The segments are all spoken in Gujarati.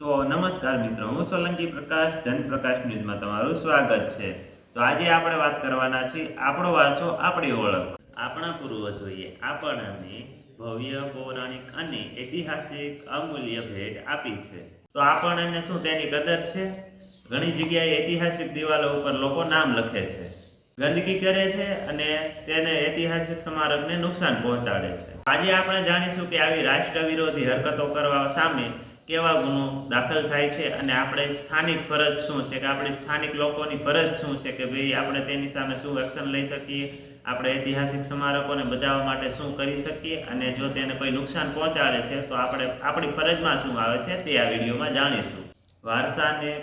તો નમસ્કાર મિત્રો, હું સોલંકી પ્રકાશ જનપ્રકાશ ન્યૂઝમાં તમારું સ્વાગત છે. તો આજે આપણે વાત કરવાના છીએ આપણો વારસો આપણી ઓળખ. આપણા પૂર્વજોએ આપણને ભવ્ય, પૌરાણિક અને ઐતિહાસિક અમૂલ્ય ભેટ આપી છે. તો આપણને શું તેની કદર છે? ઘણી જગ્યાએ ઐતિહાસિક દિવાલો ઉપર લોકો નામ લખે છે, ગંદકી કરે છે અને તેને ઐતિહાસિક સ્મારકને નુકસાન પહોંચાડે છે. આજે આપણે જાણીશું કે આવી રાષ્ટ્ર વિરોધી હરકતો કરવા સામે કેવા ગુનો દાખલ થાય છે અને આપણે સ્થાનિક ફરજ શું છે કે આપણી સ્થાનિક લોકોની ફરજ શું છે કે ભાઈ આપણે તેની સામે શું એક્શન લઈ શકીએ, આપણે ઐતિહાસિક સ્મારકોને બચાવવા માટે શું કરી શકીએ અને જો તેને કોઈ નુકસાન પહોંચાડે છે તો આપણે આપણી ફરજમાં શું આવે છે તે આ વિડીયોમાં જાણીશું. વારસાને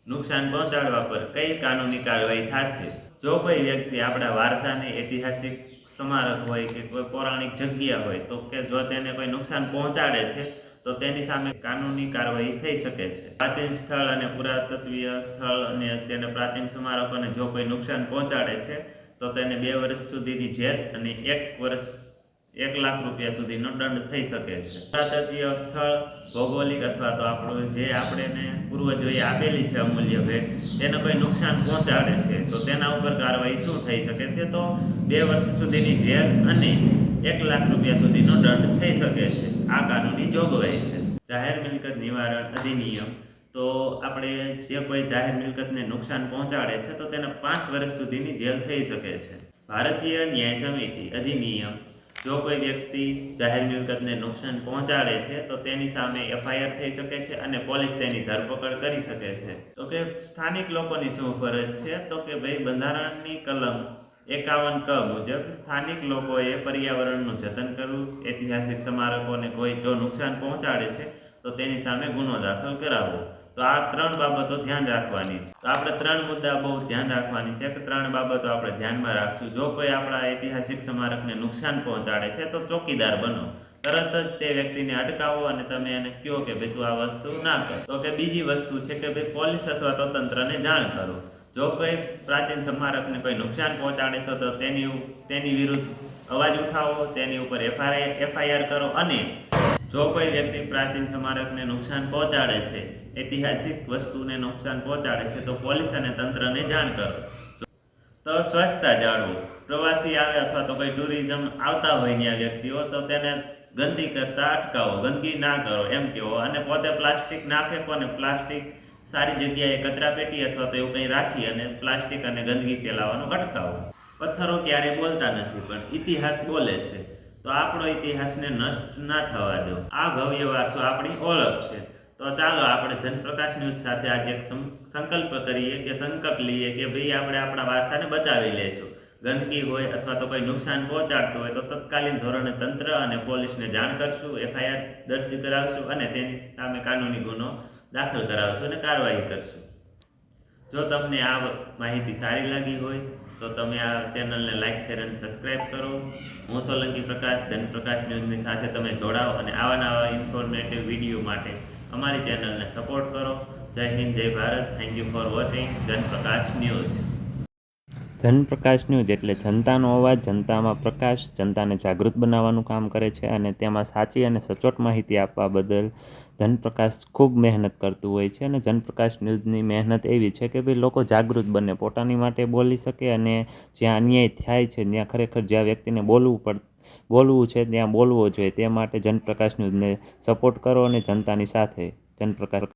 નુકસાન પહોંચાડવા પર કઈ કાનૂની કાર્યવાહી થશે? જો કોઈ વ્યક્તિ આપણા વારસાને ઐતિહાસિક સ્મારક હોય કે કોઈ પૌરાણિક જગ્યા હોય તો કે જો તેને કોઈ નુકસાન પહોંચાડે છે તો તેની સામે કાનૂની કાર્યવાહી થઈ શકે છે. પ્રાચીન સ્થળ અને પુરાતત્વીય સ્થળ અને તેને પ્રાચીન સ્મારકોને જો કોઈ નુકસાન પહોંચાડે છે તો તેને 2 વર્ષ સુધીની જેલ અને 1 લાખ રૂપિયા સુધીનો દંડ થઈ શકે છે. પુરાતત્વીય સ્થળ, ભૌગોલિક અથવા તો આપણું જે આપણે પૂર્વજોએ આપેલી છે અમૂલ્ય ભેટ, તેને કોઈ નુકસાન પહોંચાડે છે તો તેના ઉપર કાર્યવાહી શું થઈ શકે છે? તો 2 વર્ષ સુધીની જેલ અને 1 લાખ રૂપિયા સુધીનો દંડ થઈ શકે છે. આ કાનૂની જોગવાઈ છે. જાહેર મિલકત નિવારણ અધિનિયમ. તો આપણે જે કોઈ જાહેર મિલકતને નુકસાન પહોંચાડે છે તો તેને 5 વર્ષ સુધીની જેલ થઈ શકે છે. ભારતીય ન્યાય સમિતિ અધિનિયમ. જો કોઈ વ્યક્તિ જાહેર મિલકતને નુકસાન પહોંચાડે છે તો તેની સામે FIR થઈ શકે છે અને પોલીસ તેની ધરપકડ કરી શકે છે. તો કે સ્થાનિક લોકોની શું ફરજ છે? તો કે ભાઈ બંધારણની કલમ 51 ક મુજબ સ્થાનિક લોકોએ પર્યાવરણનું જતન કરવું, ઐતિહાસિક સ્મારકોને કોઈ જો નુકસાન પહોંચાડે છે તો તેની સામે ગુનો દાખલ કરાવવો. તો આ 3 બાબતો ધ્યાન રાખવાની છે. તો આપણે 3 મુદ્દા બહુ ધ્યાન રાખવાની છે કે 3 બાબતો આપણે ધ્યાનમાં રાખશું. જો કોઈ આપણા ઐતિહાસિક સ્મારકને નુકસાન પહોંચાડે છે તો ચોકીદાર બનો, તરત જ તે વ્યક્તિને અટકાવો અને તમે એને કહો કે ભાઈ તું આ વસ્તુ ના કર. તો કે બીજી વસ્તુ છે કે ભાઈ પોલીસ અથવા તો તંત્રને જાણ કરો. જો કોઈ પ્રાચીન સ્મારકને કોઈ નુકસાન પહોંચાડે છે તો તેની વિરુદ્ધ અવાજ ઉઠાવો, તેની ઉપર FIR કરો અને જો કોઈ વ્યક્તિ પ્રાચીન સ્મારકને નુકસાન પહોંચાડે છે, ઐતિહાસિક વસ્તુને નુકસાન પહોંચાડે છે તો પોલીસ અને તંત્રને જાણ કરો. તો સ્વચ્છતા જાળવો. પ્રવાસી આવે અથવા તો કોઈ ટુરિઝમ આવતા હોય ત્યાં વ્યક્તિઓ, તો તેને ગંદકી કરતા અટકાવો, ગંદકી ના કરો એમ કહો અને પોતે પ્લાસ્ટિક ના ફેંકો અને પ્લાસ્ટિક સારી જગ્યાએ કચરાપેટી અથવા તો એવું કંઈ રાખી અને પ્લાસ્ટિક અને ગંદકી ફેલાવવાનું અટકાવો. પથ્થરો ક્યારેય બોલતા નથી પણ ઇતિહાસ બોલે છે, તો આપણો ઇતિહાસને નષ્ટ ના થવા દો. આ ભવ્ય વારસો આપણી ઓળખ છે. તો ચાલો આપણે જનપ્રકાશ ન્યૂઝ સાથે આજે એક સંકલ્પ કરીએ કે સંકલ્પ લઈએ કે ભાઈ આપણે આપણા વારસાને બચાવી લઈશું. ગંદકી હોય અથવા તો કોઈ નુકસાન પહોંચાડતું હોય તો તત્કાલીન ધોરણે તંત્ર અને પોલીસને જાણ કરશું, FIR દર્જ કરાવશું અને તેની સામે કાનૂની ગુનો દાખલ કરાવશું અને કાર્યવાહી કરશું. જો તમને આ માહિતી સારી લાગી હોય તો તમે આ ચેનલને લાઇક, શેર અને સબસ્ક્રાઈબ કરો. હું સોલંકી પ્રકાશ જનપ્રકાશ ન્યૂઝની સાથે તમે જોડાઓ અને આવા નવા ઇન્ફોર્મેટિવ વિડીયો માટે અમારી ચેનલને સપોર્ટ કરો. Jai Hind, Jai Bharat. Thank you for watching Janprakash news. Janprakash news એટલે જનતાનો અવાજ, જનતામાં પ્રકાશ, જનતાને જાગૃત બનાવવાનું કામ કરે છે અને તેમાં સાચી અને સચોટ માહિતી આપવા બદલ જનપ્રકાશ ખૂબ મહેનત કરતું હોય છે. અને જનપ્રકાશ ન્યૂઝની મહેનત એવી છે કે ભાઈ લોકો જાગૃત બને, પોતાની માટે બોલી શકે અને જ્યાં અન્યાય થાય છે, ત્યાં ખરેખર જ્યાં વ્યક્તિને બોલવું છે ત્યાં બોલવો જોઈએ. તે માટે જનપ્રકાશ ન્યૂઝને સપોર્ટ કરો અને જનતાની સાથે. જનપ્રકાશ